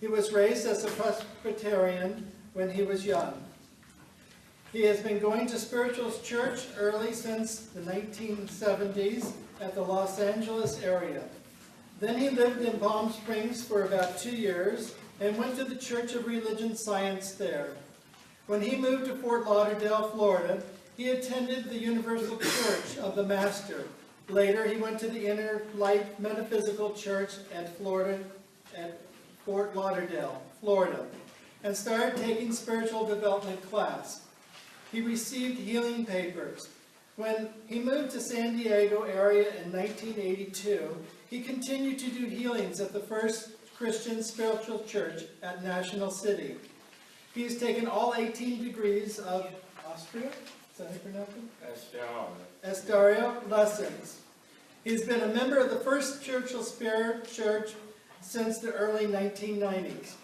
He was raised as a Presbyterian when he was young. He has been going to Spiritualist church early since the 1970s at the Los Angeles area. Then he lived in Palm Springs for about 2 years and went to the Church of Religion Science there. When he moved to Fort Lauderdale, Florida, he attended the Universal Church of the Master. Later, he went to the Inner Light Metaphysical Church at Fort Lauderdale, Florida, and started taking spiritual development class. He received healing papers. When he moved to San Diego area in 1982, he continued to do healings at the First Christian Spiritual Church at National City. He has taken all 18 degrees of Austria, is that how you pronounce it? Estaria lessons. He's been a member of the First Spiritual Spirit Church since the early 1990s.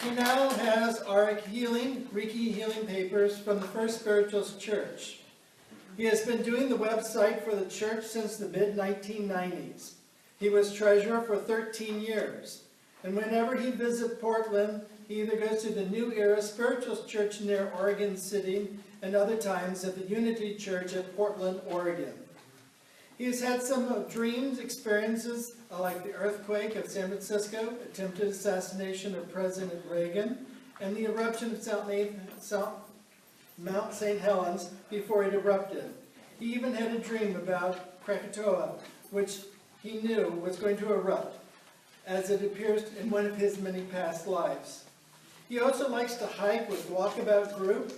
He now has Auric healing, Reiki healing papers from the First Spiritualist Church. He has been doing the website for the church since the mid-1990s. He was treasurer for 13 years. And whenever he visits Portland, he either goes to the New Era Spiritualist Church near Oregon City and other times at the Unity Church at Portland, Oregon. He has had some dreams, experiences like the earthquake of San Francisco, attempted assassination of President Reagan, and the eruption of Mount St. Helens before it erupted. He even had a dream about Krakatoa, which he knew was going to erupt, as it appears in one of his many past lives. He also likes to hike with Walkabout Group,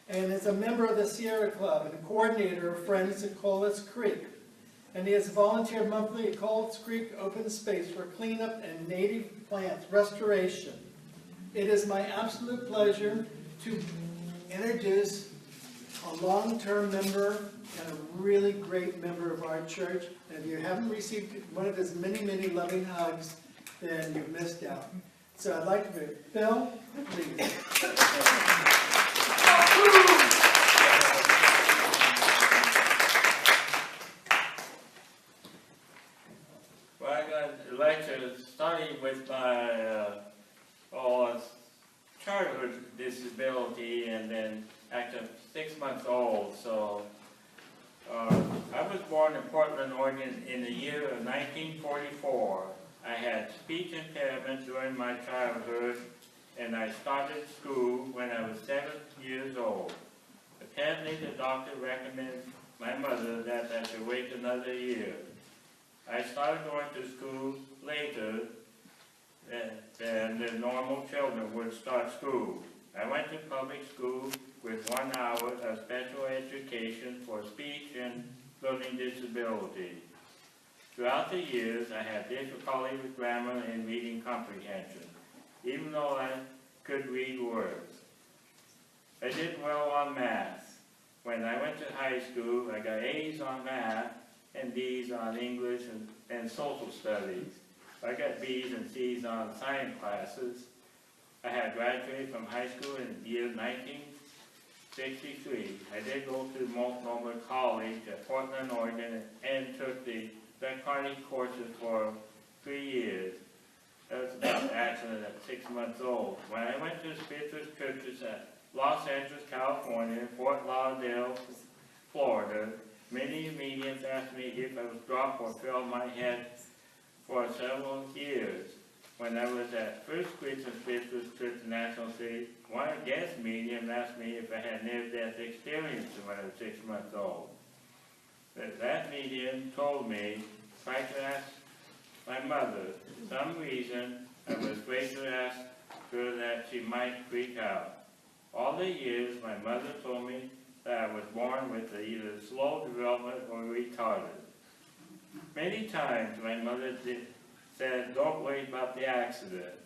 and is a member of the Sierra Club and a coordinator of Friends at Chollas Creek. And he has volunteered monthly at Chollas Creek Open Space for cleanup and native plant restoration. It is my absolute pleasure to introduce a long-term member and a really great member of our church. And if you haven't received one of his many, many loving hugs, then you've missed out. So I'd like to move. Phil, please. Well, I got lecture starting with my childhood disability, and then after 6 months old. So I was born in Portland, Oregon in the year of 1944. I had speech impairment during my childhood, and I started school when I was 7 years old. Apparently, the doctor recommended my mother that I should wait another year. I started going to school later than the normal children would start school. I went to public school with 1 hour of special education for speech and learning disability. Throughout the years, I had difficulty with grammar and reading comprehension, even though I could read words. I did well on math. When I went to high school, I got A's on math and B's on English and social studies. I got B's and C's on science classes. I had graduated from high school in the year 1963. I did go to Multnomah College at Portland, Oregon, and took the narcotic courses for 3 years. That was about an accident at 6 months old. When I went to Spiritualist churches at Los Angeles, California, Fort Lauderdale, Florida, many mediums asked me if I was drop or fell on my head for several years. When I was at First Christian Spiritualist Church in National City, one guest medium asked me if I had near-death experience when I was 6 months old. That medium told me, try to ask my mother. For some reason, I was afraid to ask her that she might freak out. All the years, my mother told me that I was born with either slow development or retarded. Many times, my mother said, don't worry about the accident.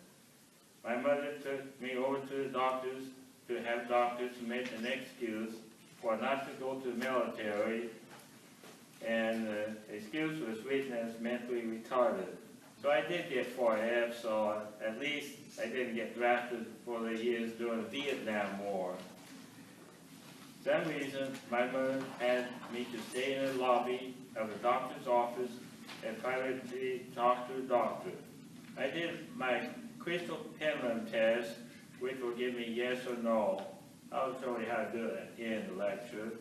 My mother took me over to the doctors to have doctors make an excuse for not to go to the military, and the excuse was written as mentally retarded. So I did get 4 Fs, so at least I didn't get drafted for the years during the Vietnam War. For some reason, my mother had me to stay in the lobby of the doctor's office and privately talk to a doctor. I did my crystal pendulum test, which will give me yes or no. I'll show you how to do it in the lecture.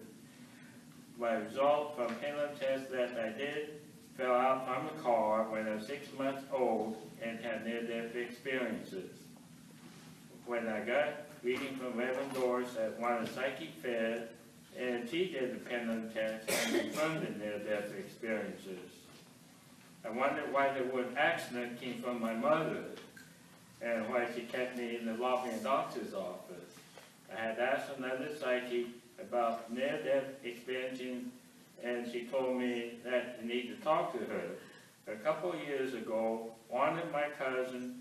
My result from pendulum test that I did fell out from a car when I was 6 months old and had near-death experiences. When I got reading from Reverend Doris at one of the psychic fairs, and she did the pendulum test and confirmed the near-death experiences. I wondered why the word accident came from my mother and why she kept me in the lobby of the doctor's office. I had asked another psychic about near-death experiencing, and she told me that I need to talk to her. A couple of years ago, one of my cousins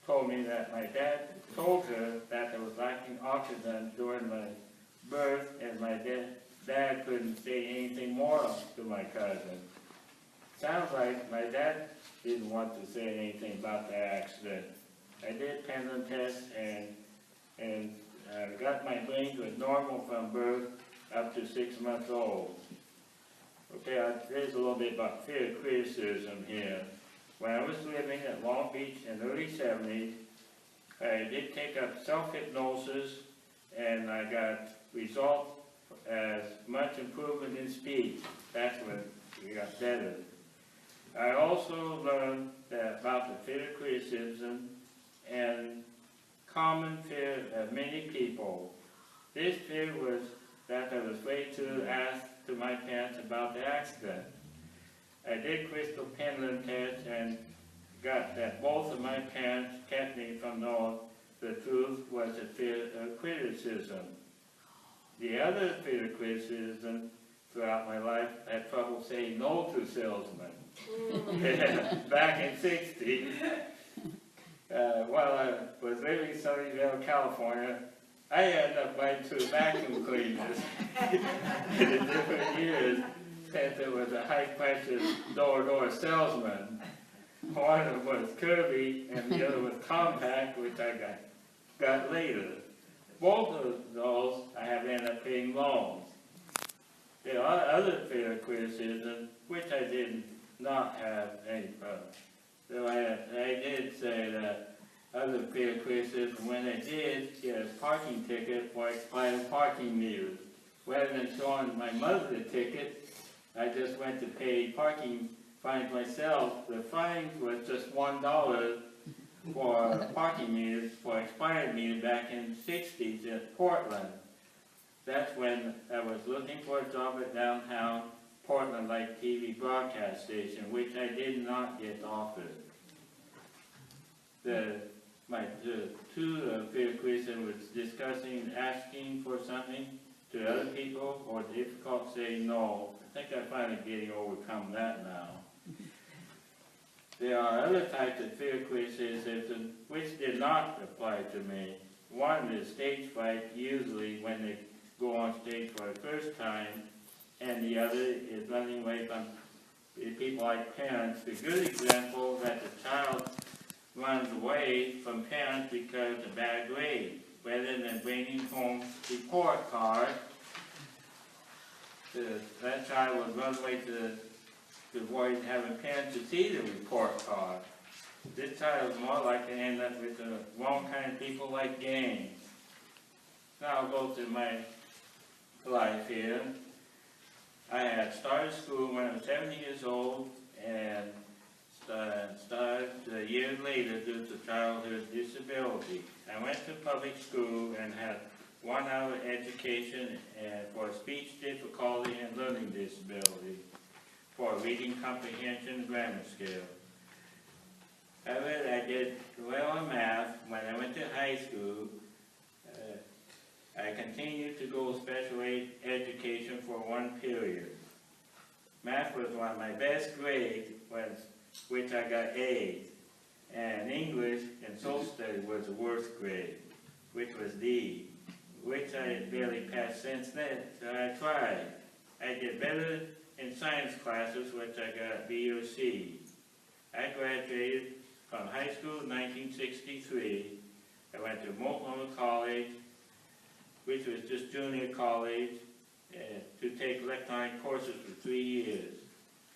told me that my dad told her that there was lacking oxygen during my birth, and my dad couldn't say anything more to my cousin. Sounds like my dad didn't want to say anything about the accident. I did pendulum tests and got my brain was normal from birth up to 6 months old. Okay, there's a little bit about fear of criticism here. When I was living at Long Beach in the early 70s, I did take up self-hypnosis, and I got results as much improvement in speech. That's when we got better. I also learned about the fear of criticism and common fear of many people. This fear was that I was afraid to ask to my parents about the accident. I did crystal pendulum tests and got that both of my parents kept me from knowing the truth was a fear of criticism. The other fear of criticism throughout my life, I had trouble saying no to salesmen. Back in '60, while I was living in Sunnyvale, California, I ended up buying 2 vacuum cleaners in the different years since it was a high-pressure door-to-door salesman. One of them was Kirby and the other was Compact, which I got later. Both of those I have ended up paying loans. There are other fear of criticism, which I did not have any problem. So I did say that other fear of criticism, when I did get a parking ticket for expired parking meters, rather than showing my mother the ticket, I just went to pay parking fines myself. The fine was just $1 for parking meters, for expired meters back in the 60s in Portland. That's when I was looking for a job at downtown Portland, like TV broadcast station, which I did not get offered. The two fear of criticism was discussing asking for something to other people or difficult saying no. I think I'm finally getting overcome that now. There are other types of fear of criticism which did not apply to me. One is stage fright, usually when they go on stage for the first time, and the other is running away from people like parents. A good example that the child runs away from parents because of bad grades. Rather than bringing home report card, that child would run away to avoid having parents to see the report card. This child is more likely to end up with the wrong kind of people like gangs. Now I'll go to my life here. I had started school when I was 7 years old and started a year later due to childhood disability. I went to public school and had 1 hour education for speech difficulty and learning disability, for reading comprehension grammar skill. However, I did well in math. When I went to high school, I continued to go special education for 1 period. Math was one of my best grades, which I got A's. And English and social studies was the worst grade, which was D, which I had barely passed since then, so I tried. I did better in science classes, which I got B or C. I graduated from high school in 1963. I went to Multnomah College, which was just junior college, to take electronic courses for 3 years.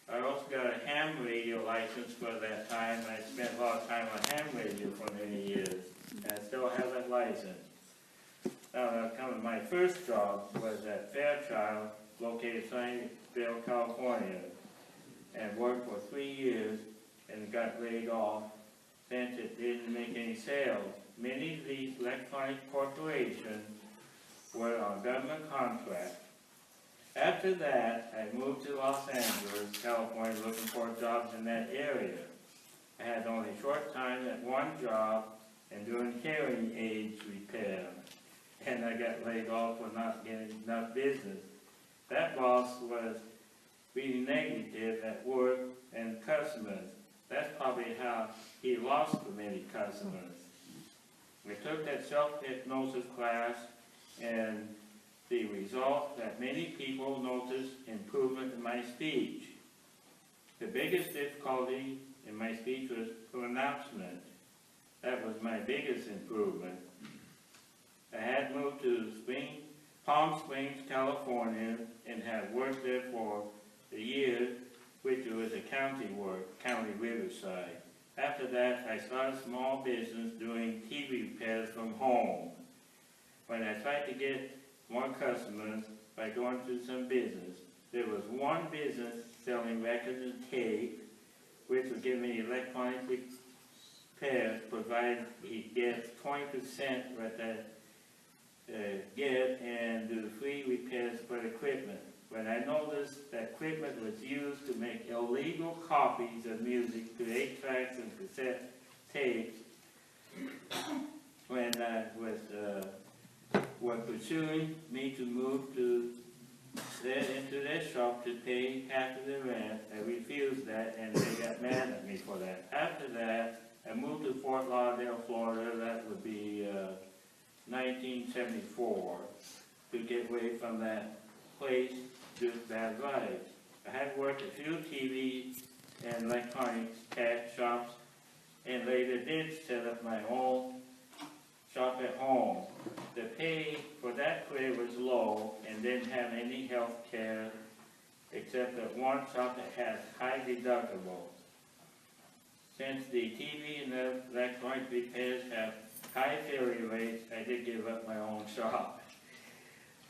I also got a ham radio license for that time. I spent a lot of time on ham radio for many years, and I still have that license. Now, my first job was at Fairchild, located in Sunnyvale, California, and worked for 3 years and got laid off since it didn't make any sales. Many of these electronic corporations were on government contracts. After that, I moved to Los Angeles, California, looking for jobs in that area. I had only a short time at one job and doing hearing aids repair, and I got laid off for not getting enough business. That boss was really negative at work and customers. That's probably how he lost so many customers. We took that self-hypnosis class, and the result that many people noticed improvement in my speech. The biggest difficulty in my speech was pronouncement. That was my biggest improvement. I had moved to Palm Springs, California, and had worked there for a year, which was a county work, County Riverside. After that, I started a small business doing TV repairs from home. When I tried to get more customers by going through some business, there was one business selling records and tape, which would give me electronic repairs, provided he gets 20% what I get and do the free repairs for the equipment. When I noticed that equipment was used to make illegal copies of music to 8 tracks and cassette tapes, when I was pursuing me to move into their shop to pay half of the rent, I refused that, and they got mad at me for that. After that, I moved to Fort Lauderdale, Florida. That would be 1974, to get away from that place due to bad life. I had worked a few TV and electronics shops, and later did set up my own shop at home. The pay for that career was low and didn't have any health care except at one shop that had high deductibles. Since the TV and the electronic repairs have high failure rates, I did give up my own shop.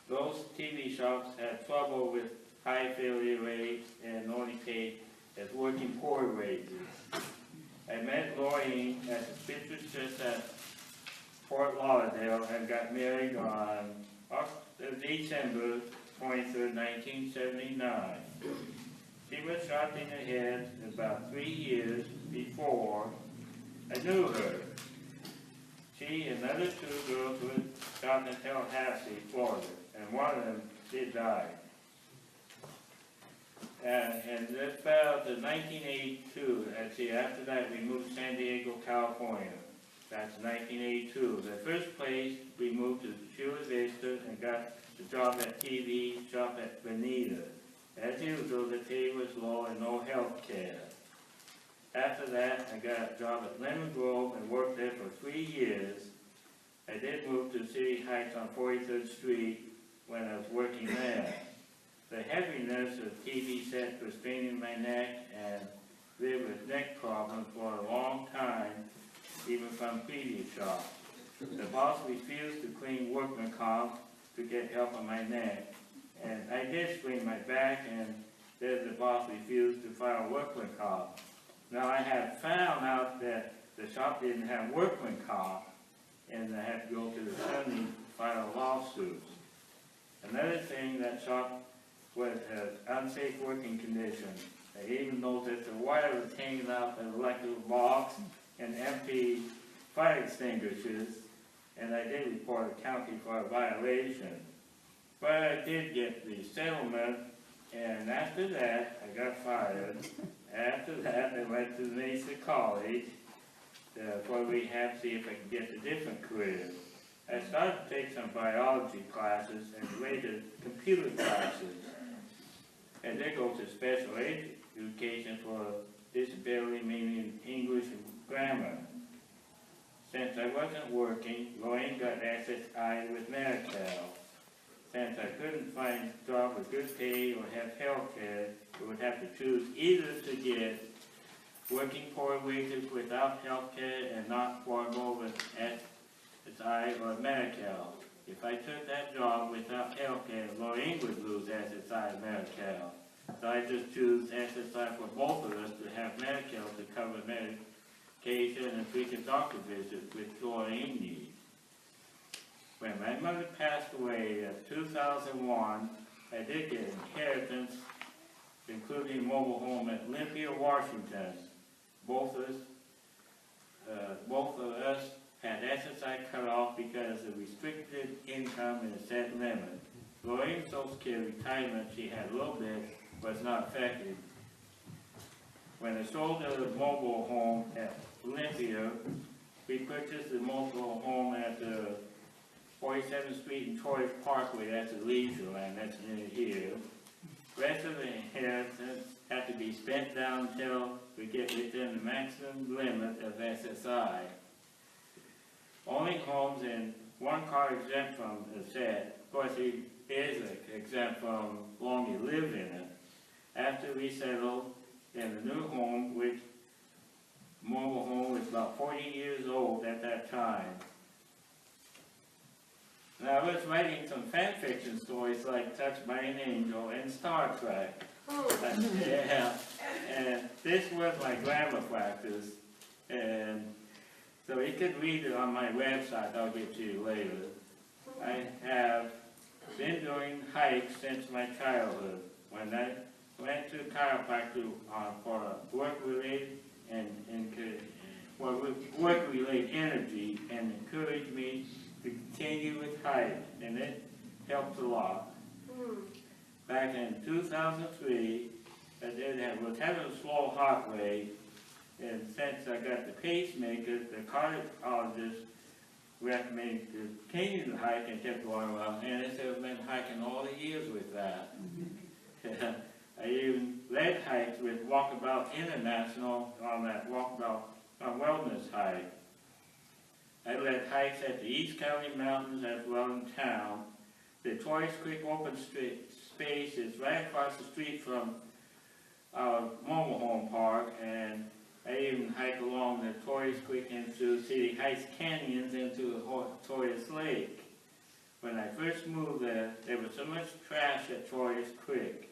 Those TV shops had trouble with high failure rates and only paid as working poor wages. I met Lorraine at the Spiritualist at Fort Lauderdale and got married on December 23rd, 1979. She was shot in the head about 3 years before I knew her. She and another 2 girls were shot in Tallahassee, Florida, and one of them did die. And that fell to 1982. After that we moved to San Diego, California. That's 1982. The first place we moved to Chula Vista and got the job at TV shop at Bonita. As usual, the pay was low and no health care. After that, I got a job at Lemon Grove and worked there for 3 years. I did move to City Heights on 43rd Street when I was working there. The heaviness of TV sets was straining my neck, and lived with neck problems for a long time, even from previous shops. The boss refused to clean workman comp to get help on my neck, and I did sprain my back, and then the boss refused to file workman comp. Now I had found out that the shop didn't have workman comp, and I had to go to the attorney to file lawsuits. Another thing, that shop was unsafe working conditions. I even noticed the wire was hanging out in the electrical box and empty fire extinguishers, and I did report a county for a violation. But I did get the settlement, and after that, I got fired. After that, I went to Mesa College for rehab, see if I could get a different career. I started to take some biology classes and later computer classes. I did go to special education for disability, meaning English and grammar. Since I wasn't working, Lorraine got SSI with Medical. Since I couldn't find a job with good pay or have health care, we would have to choose either to get working poor wages without health care and not forego with SSI or Medi-Cal. If I took that job without health care, Lorraine would lose SSI and Medi-Cal. So I just choose SSI for both of us to have Medi-Cal to cover medication and frequent doctor visits which Lorraine needs. When my mother passed away in 2001, I did get inheritance, including a mobile home at Olympia, Washington. Both of us had SSI cut off because of restricted income and a set limit. Lorraine's Social Security retirement, she had a little bit, was not affected. When I sold the mobile home at Olympia, we purchased the mobile home at the 47th Street and Torrey Parkway. That's a leisure land, that's near here. Rest of the inheritance had to be spent down until we get within the maximum limit of SSI. Only homes in one car exempt from the set. Of course, he is exempt from long you live in it. After we settled in the new home, which mobile home was about 40 years old at that time. Now, I was writing some fan fiction stories like Touched by an Angel and Star Trek. Yeah, and this was my grammar practice, and so you could read it on my website. I'll get to you later. I have been doing hikes since my childhood. When I went to chiropractor for work-related work-related energy, and encouraged me to continue with hikes, and it helped a lot. Back in 2003, I was having a slow heart rate, and since I got the pacemaker, the cardiologist recommended to continue the hike and kept going well, and I've been hiking all the years with that. I even led hikes with Walkabout International on that Walkabout Wellness hike. I led hikes at the East County Mountains as well in town. The Chollas Creek open space is right across the street from our mobile home park, and I even hike along the Chollas Creek into City Heights Canyons into Chollas Lake. When I first moved there was so much trash at Chollas Creek.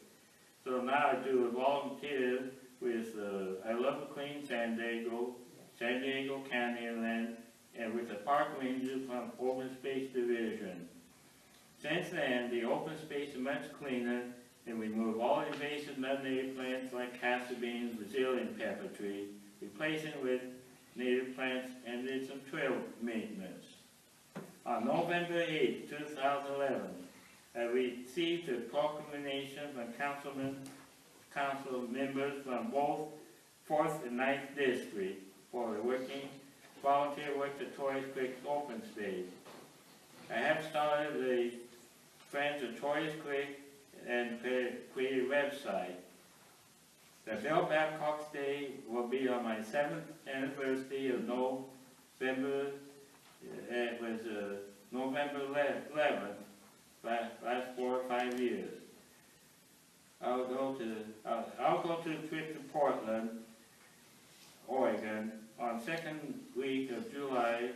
So now I do a volunteer with I Love a Clean San Diego Canyonland, and with the park ranger from Open Space Division. Since then, the open space is much cleaner, and we move all invasive non-native plants like castor beans, Brazilian pepper tree, replacing with native plants, and did some trail maintenance. On November 8, 2011, I received a proclamation from council members from both 4th and 9th District for volunteer work at Chollas Creek open space. I have started the Friends of Chollas Creek and created a website. The Bill Babcock Day will be on my 7th anniversary of November. It was November 11th, last 4 or 5 years. I'll go to a trip to Portland, Oregon, on 2nd week of July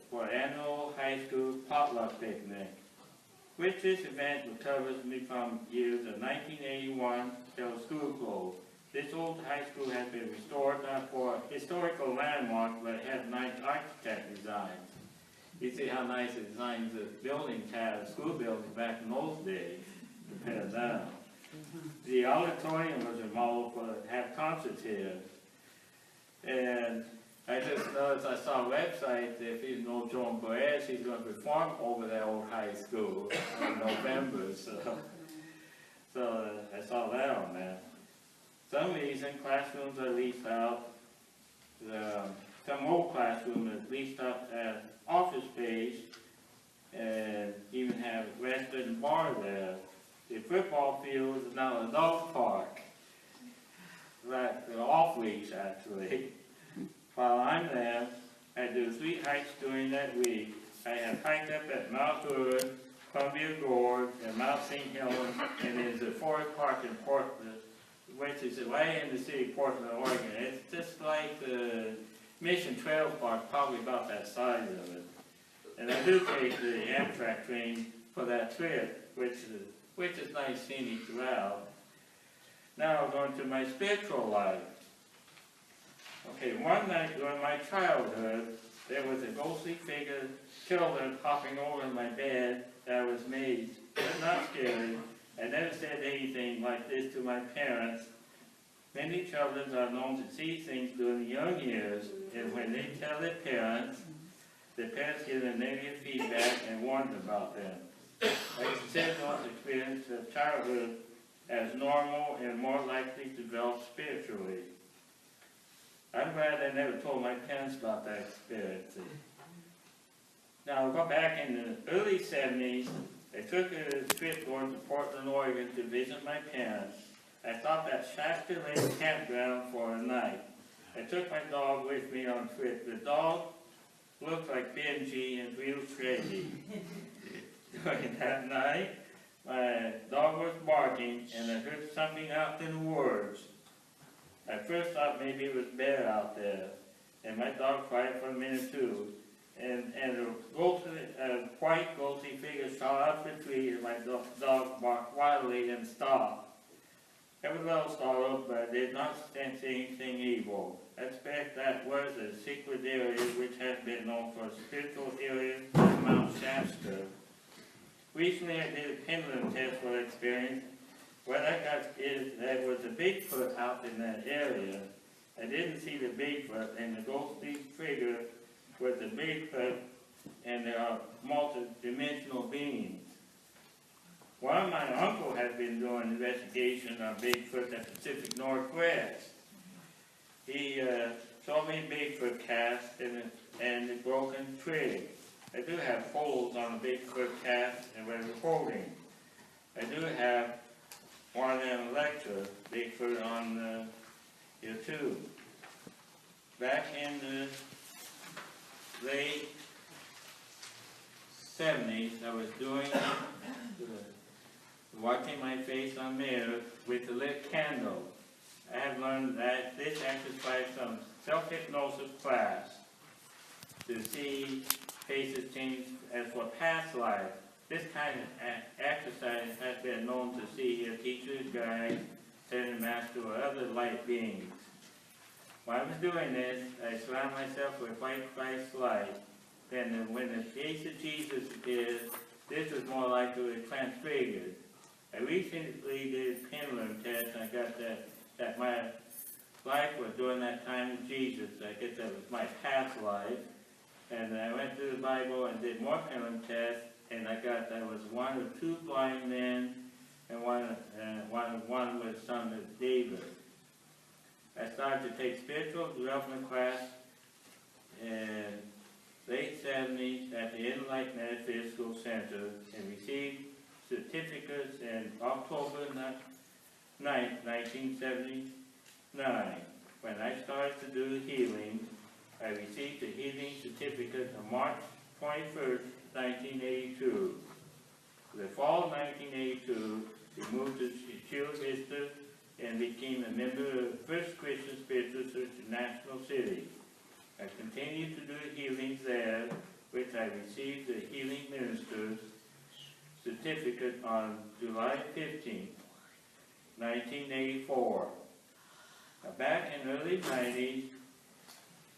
for annual high school potluck picnic, which this event covers me from years of 1981 till school closed. This old high school has been restored not for historical landmark, but it has nice architect designs. You see how nice the designs the buildings had, school buildings back in those days, compared to now. The auditorium was remodeled to have concerts here. And I just noticed, I saw a website, if you know Joan Perez, he's going to perform over that old high school in November, so I saw that on there. Some reason classrooms are leased out, some old classrooms are leased out as office space, and even have a restaurant and bar there. The football field is now a dog park. Right, they're off weeks actually. While I'm there, I do 3 hikes during that week. I have hiked up at Mount Hood, Columbia Gorge, and Mount St. Helens, and there's a forest park in Portland, which is right in the city of Portland, Oregon. It's just like the Mission Trails Park, probably about that size of it. And I do take the Amtrak train for that trip, which is nice scenic throughout. Now going to my spiritual life. Okay, one night during my childhood, there was a ghostly figure, children hopping over my bed that was me. It was not scary. I never said anything like this to my parents. Many children are known to see things during young years, and when they tell their parents give them negative feedback and warn about them. I consider those experiences of childhood as normal and more likely to develop spiritually. I'm glad I never told my parents about that experience. Now, I'll go back in the early 70s. I took a trip going to Portland, Oregon to visit my parents. I stopped at Shasta Lake Campground for a night. I took my dog with me on the trip. The dog looked like Benji and real Freddy. During that night, my dog was barking and I heard something out in the woods. I first thought maybe it was bear out there, and my dog cried for a minute too. And a white ghostly figure shot out the tree, and my dog barked wildly and stopped. I was a little startled, but I did not sense anything evil. I suspect that was a secret area which has been known for spiritual areas like Mount Shasta. Recently I did a pendulum test for the experience. What I got is there was a Bigfoot out in that area. I didn't see the Bigfoot, and the ghostly figure was the Bigfoot, and there are multi-dimensional beings. One of my uncle has been doing an investigation on Bigfoot in the Pacific Northwest. He showed me Bigfoot cast and the broken twig. I do have holes on the Bigfoot cast and where it's holding. I do have one of them lecture Bigfoot on here too. Back in the late 70s, I was doing washing my face on mirror with a lit candle. I have learned that this exercise some self-hypnosis class to see faces change as for past life. This kind of exercise has been known to see a teacher's guide, Satan Master, or other light beings. While I was doing this, I surround myself with white Christ light. Then when the face of Jesus appears, this was more likely transfigured. I recently did a pendulum test, and I got that my life was during that time of Jesus. I guess that was my past life. And I went through the Bible and did more pendulum tests, and I got that was one of two blind men, and one was son of David. I started to take spiritual development class in late 70s at the Enlightened Metaphysical Center and received certificates in October 9th, 1979. When I started to do healing, I received a healing certificate on March 21st, 1982. The fall of 1982, we moved to Chula Vista and became a member of the First Christian Spiritual Church in National City. I continued to do healings there, which I received the Healing Minister's certificate on July 15, 1984. Now, back in the early 90s,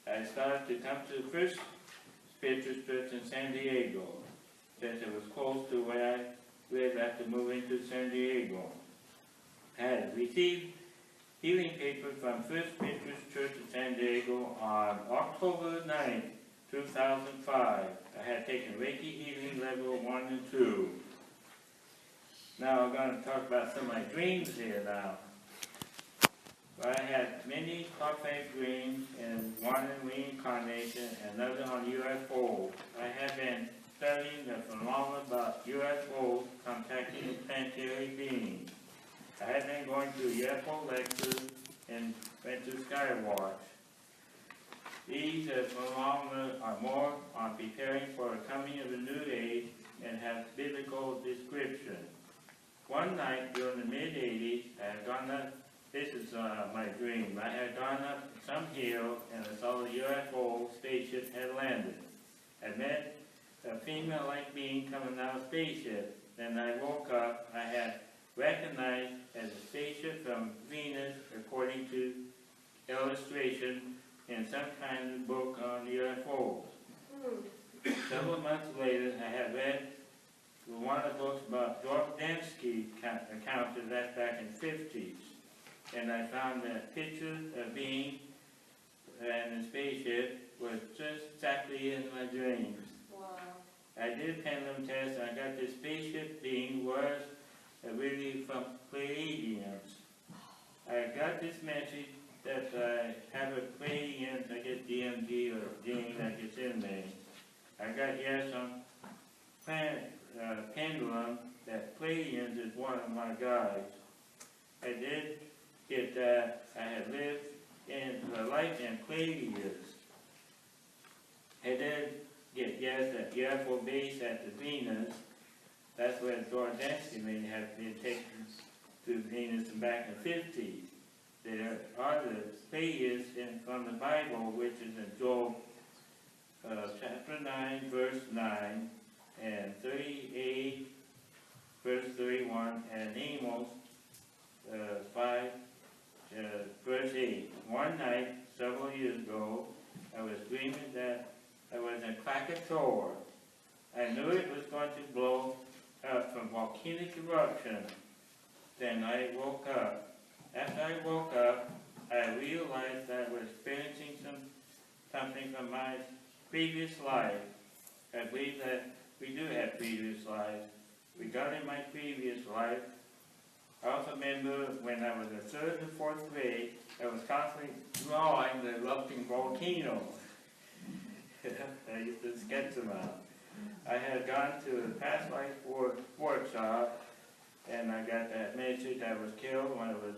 I started to come to the First Spiritual Church in San Diego, since it was close to where I lived after moving to San Diego. I had received healing paper from First Spiritual Church in San Diego on October 9, 2005. I had taken Reiki healing level 1 and 2. Now I'm going to talk about some of my dreams here now. I had many prophetic dreams, and one in reincarnation, and another on UFO. I have been studying the phenomena about UFOs contacting planetary beings. I have been going to UFO lectures and went to Skywatch. These phenomena are more on preparing for the coming of a new age and have biblical description. One night during the mid-80s, I had gone up, this is my dream, I had gone up some hill and I saw a UFO spaceship had landed. I met a female-like being coming out of the spaceship. Then I woke up, I had recognized as a spaceship from Venus according to illustration in some kind of book on UFOs. Several months later, I had read one of the books about Denzil accounts of that back in the 50s. And I found that picture of being in the spaceship was just exactly in my dreams. Wow. I did a pendulum test, and I got this spaceship being was really from Pleiadians. I got this message that I have a Pleiadians, I get DMG or gene that gets in there. I got here some pendulum that Pleiadians is one of my guides. I did get that I had lived in the life in Pleiadians. I did get, yes, that UFO base at the Venus. That's where Denzil may have been taken to Venus back in the 50s. There are the pages from the Bible, which is in Job chapter 9, verse 9, and 38, verse 31, and Amos 5, verse 8. One night, several years ago, I was dreaming that I was in Krakatoa. I knew it was going to blow up from volcanic eruption. Then I woke up. After I woke up, I realized that I was experiencing something from my previous life. I believe that we do have previous lives. Regarding my previous life, I also remember when I was in 3rd and 4th grade, I was constantly drawing the erupting volcano. I used to sketch them out. I had gone to a past life workshop, and I got that message I was killed when I was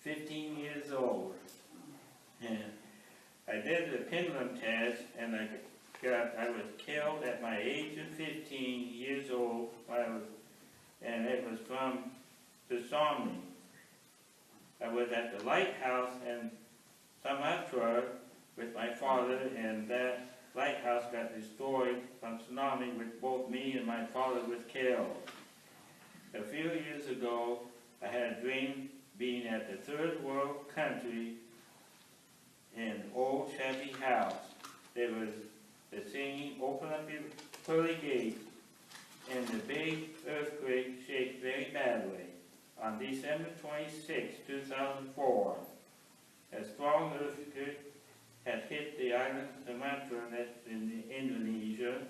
15 years old. And I did the pendulum test, and I was killed at my age of 15 years old, and it was from the tsunami. I was at the lighthouse in Sumatra with my father, and that lighthouse got destroyed from tsunami, which both me and my father was killed. A few years ago, I had a dream being at the third world country in an old shabby house. There was the singing, open up your pearly gates, and the big earthquake shakes very badly. On December 26, 2004, a strong earthquake had hit the island of Sumatra, that's in Indonesia.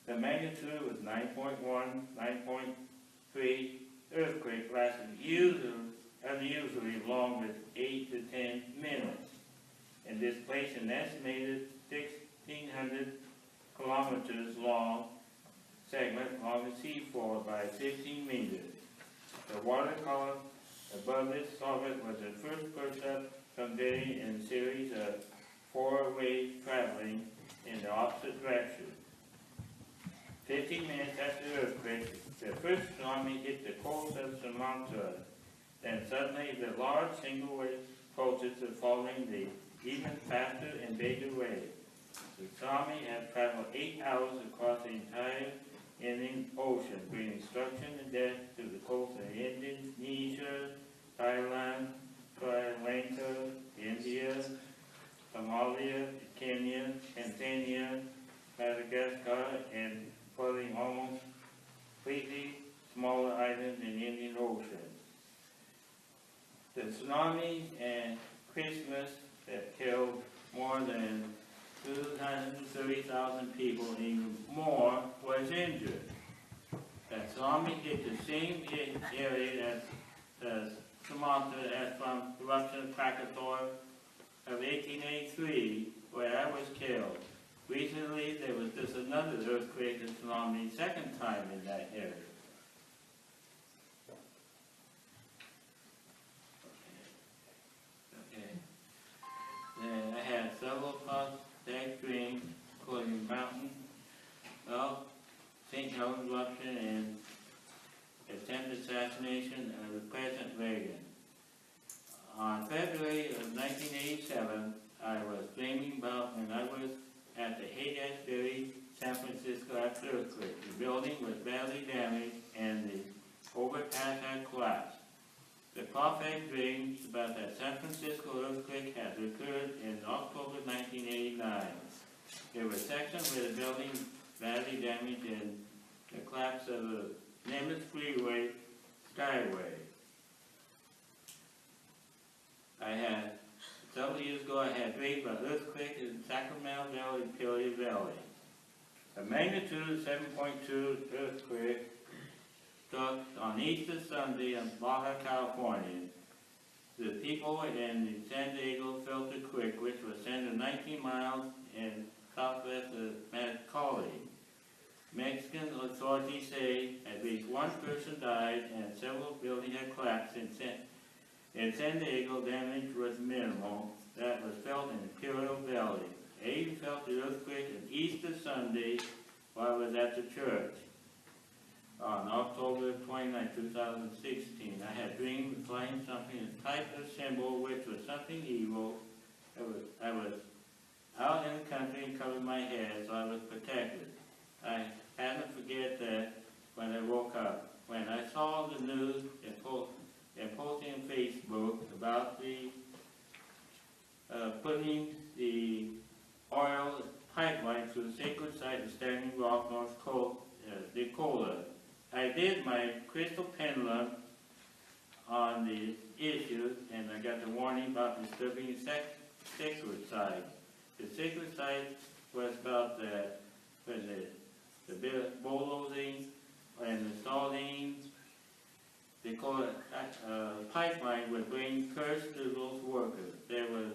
The magnitude was 9.1, 9.3. Earthquake lasted unusually long, with 8 to 10 minutes, and displaced an estimated 1,600 kilometers long segment along the seafloor by 15 meters. The water column above this solvent was the first push up conveyed in a series of 4 waves traveling in the opposite direction. 15 minutes after the earthquake, the first tsunami hit the coast of Sumatra. Then suddenly the large single wave process of following the even faster and bigger wave. The tsunami had traveled 8 hours across the entire Indian Ocean, bringing destruction and death to the coast of Indonesia, Thailand, Sri Lanka, India, Somalia, Kenya, Tanzania, Madagascar, and flooding almost completely smaller islands in the Indian Ocean. The tsunami and Christmas that killed more than 230,000 people, and even more was injured. That tsunami hit the same area as Sumatra as from the eruption of Krakatoa of 1883, where I was killed. Recently, there was just another earthquake and tsunami, second time in that area. Okay. Then I had several prophetic dreams, including mountain, well, St. February of 1987, I was dreaming about when I was at the Haight-Ashbury, San Francisco after the earthquake. The building was badly damaged and the overpass had collapsed. The prophetic dreams about that San Francisco earthquake had occurred in October 1989. There were sections where the building badly damaged and the collapse of the Nimitz Freeway Skyway. Several years ago, I had dreamed about earthquake in Sacramento Valley, Peoria Valley. A magnitude 7.2 earthquake struck on Easter Sunday in Baja California. The people in San Diego felt the quake, which was centered 19 miles in southwest of Macaulay. Mexican authorities say at least one person died and several buildings had collapsed in San Diego. Damage was minimal. That was felt in Imperial Valley. I even felt the earthquake on Easter Sunday while I was at the church. On October 29, 2016, I had dreamed of flying something, a type of symbol which was something evil. I was out in the country and covered my head, so I was protected. I had to forget that when I woke up. When I saw the news and posting on Facebook about the putting the oil pipeline through the sacred site of Standing Rock, North Dakota, I did my crystal pendulum on the issue, and I got the warning about disturbing the sacred site. The sacred site was about the bulldozing and installing the pipeline would bring curse to those workers. There was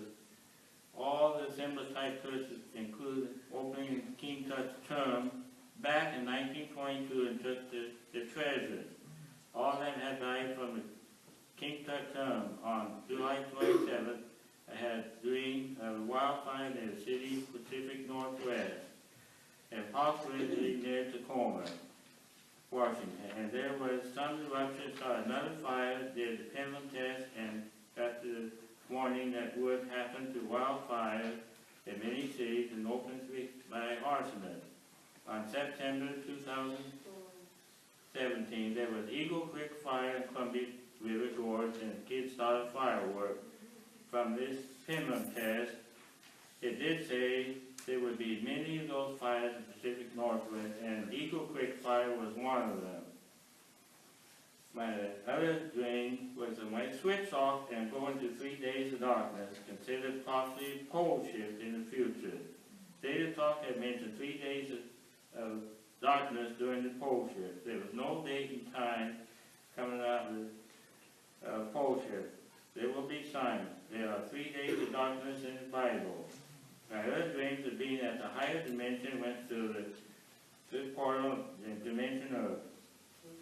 all the similar type curses, including opening King Tut's term back in 1922 and took the treasures. All of them had died from the King Tut term. On July 27th, I had a dream of a wildfire in the city Pacific Northwest and possibly near Tacoma, Washington. And there was some eruption, saw another fire, did the pendulum test, and got the warning that would happen to wildfire in many cities and open streets by arsonists. On September 2017, there was Eagle Creek fire in Columbia River Gorge, and kids started fireworks. From this pendulum test, it did say there would be many of those fires in the Pacific Northwest, and Eagle Creek fire was one of them. My other dream was when I switched off and go into 3 days of darkness, considered possibly a pole shift in the future. Data talk had mentioned 3 days of darkness during the pole shift. There was no date and time coming out of the pole shift. There will be signs. There are 3 days of darkness in the Bible. My other dreams of being at the higher dimension went to the portal, the dimension Earth.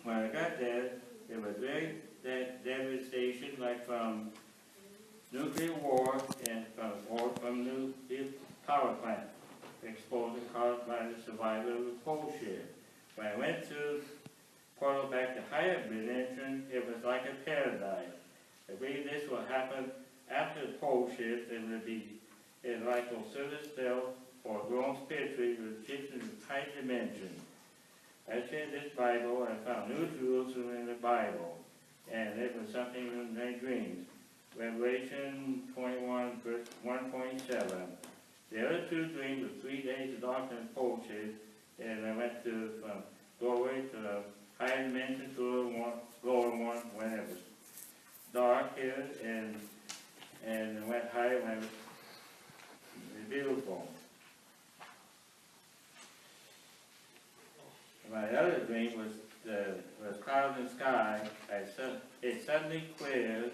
When I got there, it was very devastation, like from nuclear war and from nuclear power plant explosion caused by the survival of the pole shift. When I went to the portal back to higher dimension, it was like a paradise. I believe this will happen after the pole shift, and will be like Osiris self or grown spiritually with shifts in the high dimension. I read this Bible, I found New Jerusalem in the Bible, and it was something in my dreams. Revelation 21, verse 1.7. The other two dreams were 3 days of darkness and pole shift, and I went from doorway to the higher dimension to the lower one when it was dark here, and I went higher when it was beautiful. My other dream was clouds in the sky. It suddenly cleared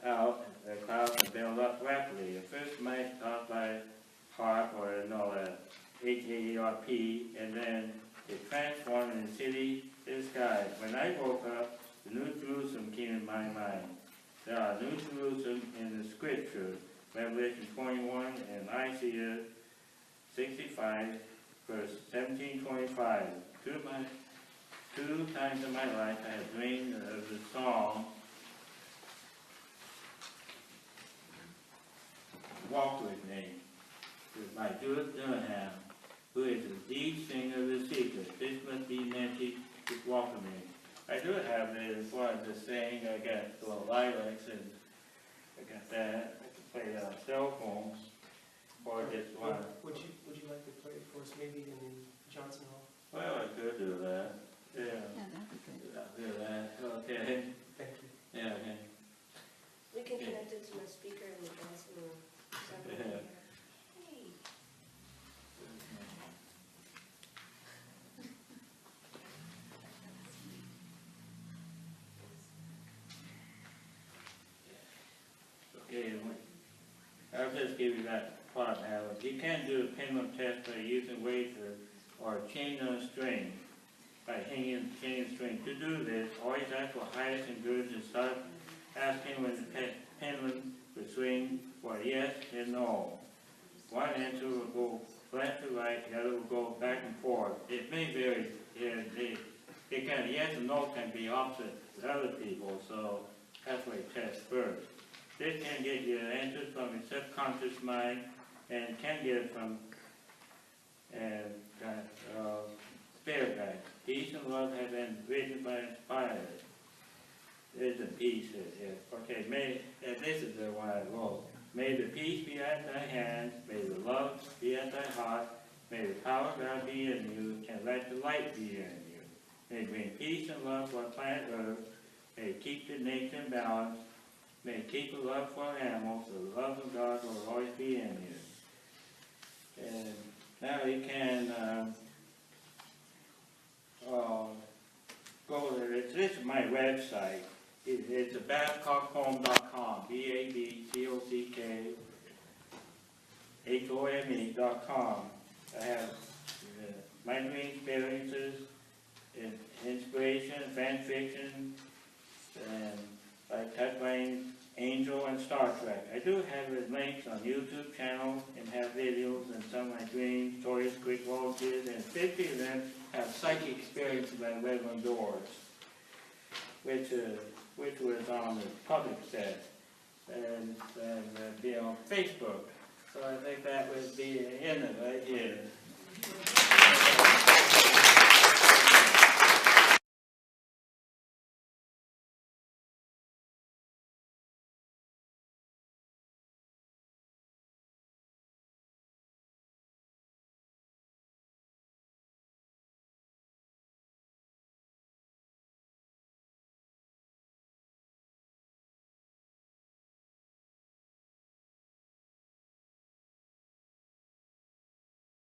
out. The clouds would build up rapidly. The first might caused by HAARP, or HAARP, and then it transformed in the city to the sky. When I woke up, the New Jerusalem came in my mind. There are New Jerusalem in the Scripture, Revelation 21 and Isaiah 65, verse 17-25. Two times in my life I have dreamed of the song, walk with me by Judith Dunham, who is the lead singer of The Secret. This must be Nancy is walk with me. I do have this one to sing. I got little lilacs and I got that. I can play it on cell phone or just one. Would you like to play it for us maybe in Johnson Hall? Well, I could do that. Yeah. Yeah, that'd be good. I'll do that. Okay. Thank you. Yeah, okay. We can connect it to my speaker in the Johnson room. Yeah. Hey. Okay, I'll just give you that part now. You can do a pendulum test by using weights or chain on a string, by hanging chain string. To do this, always ask for highest endurance and start asking when the pendulum will swing for yes and no. One answer will go left to right, the other will go back and forth. It may vary. Yes and no can be opposite with other people, so that's why you test first. This can get you answers from your subconscious mind and can get it from spirit guides. Peace and love have been written by inspired. There's a piece here. Okay, this is the one I wrote. May the peace be at thy hands, may the love be at thy heart, may the power of God be in you, and let the light be in you. May bring peace and love for planet Earth, may keep the nature in balance, may keep the love for animals, the love of God will always be in you. And now you can go there. This is my website. It's babcockhome.com, BABCOCKHOME.com. I have my dream experiences, inspiration, fan fiction, and I touch my Angel and Star Trek. I do have links on YouTube channel and have videos and some of my dreams, Chollas Creek did, and 50 of them have psychic experiences by Reverend Doors, which was on the public set and be on Facebook. So I think that would be the end of it right here.